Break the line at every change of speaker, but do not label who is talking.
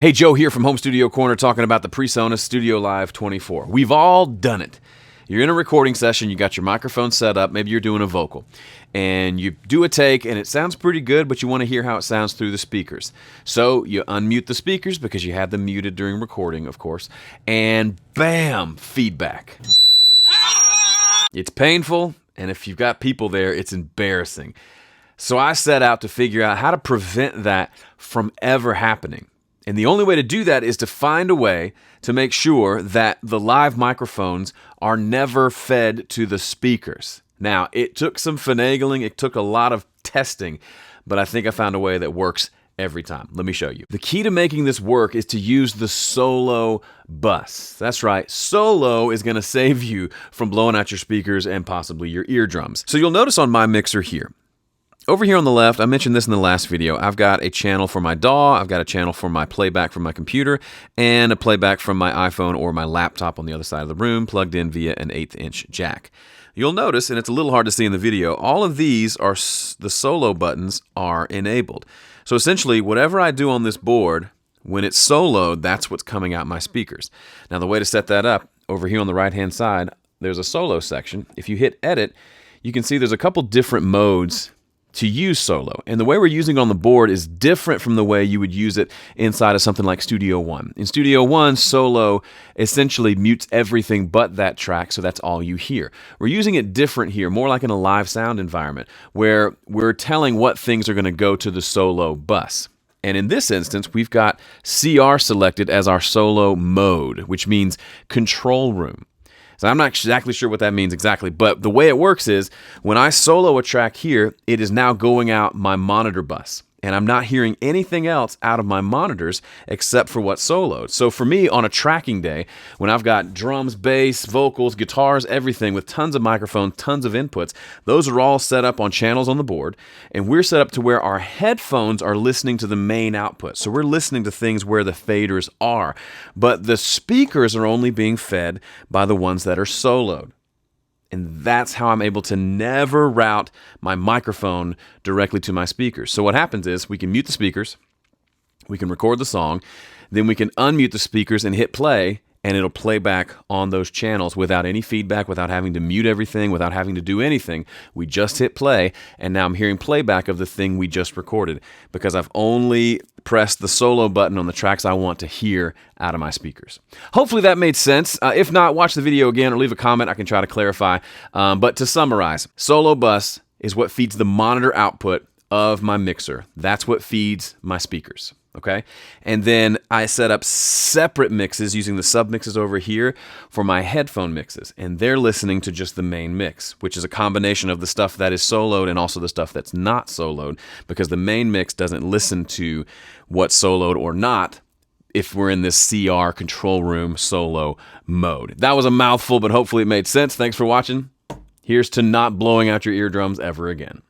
Hey, Joe here from Home Studio Corner talking about the Presonus StudioLive 24. We've all done it. You're in a recording session, you got your microphone set up, maybe you're doing a vocal, and you do a take and it sounds pretty good, but you want to hear how it sounds through the speakers. So you unmute the speakers because you had them muted during recording, of course, and bam, feedback. It's painful, and if you've got people there, it's embarrassing. So I set out to figure out how to prevent that from ever happening. And the only way to do that is to find a way to make sure that the live microphones are never fed to the speakers. Now, it took some finagling, it took a lot of testing, but I think I found a way that works every time. Let me show you. The key to making this work is to use the solo bus. That's right, solo is going to save you from blowing out your speakers and possibly your eardrums. So you'll notice on my mixer here, over here on the left, I mentioned this in the last video, I've got a channel for my DAW, I've got a channel for my playback from my computer, and a playback from my iPhone or my laptop on the other side of the room, plugged in via an 1/8" jack. You'll notice, and it's a little hard to see in the video, all of these are the solo buttons are enabled. So essentially, whatever I do on this board, when it's soloed, that's what's coming out my speakers. Now the way to set that up, over here on the right-hand side, there's a solo section. If you hit edit, you can see there's a couple different modes to use solo. And the way we're using it on the board is different from the way you would use it inside of something like Studio One. In Studio One, solo essentially mutes everything but that track, so that's all you hear. We're using it different here, more like in a live sound environment, where we're telling what things are going to go to the solo bus. And in this instance, we've got CR selected as our solo mode, which means control room. So I'm not exactly sure what that means exactly, but the way it works is when I solo a track here, it is now going out my monitor bus. And I'm not hearing anything else out of my monitors except for what's soloed. So for me, on a tracking day, when I've got drums, bass, vocals, guitars, everything with tons of microphones, tons of inputs, those are all set up on channels on the board. And we're set up to where our headphones are listening to the main output. So we're listening to things where the faders are. But the speakers are only being fed by the ones that are soloed. And that's how I'm able to never route my microphone directly to my speakers. So what happens is we can mute the speakers, we can record the song, then we can unmute the speakers and hit play, and it'll play back on those channels without any feedback, without having to mute everything, without having to do anything. We just hit play, and now I'm hearing playback of the thing we just recorded because I've only pressed the solo button on the tracks I want to hear out of my speakers. Hopefully that made sense. If not, watch the video again or leave a comment. I can try to clarify. But to summarize, solo bus is what feeds the monitor output of my mixer. That's what feeds my speakers. Okay, and then I set up separate mixes using the sub mixes over here for my headphone mixes, and they're listening to just the main mix, which is a combination of the stuff that is soloed and also the stuff that's not soloed, because the main mix doesn't listen to what's soloed or not if we're in this CR control room solo mode. That was a mouthful, but hopefully it made sense. Thanks for watching. Here's to not blowing out your eardrums ever again.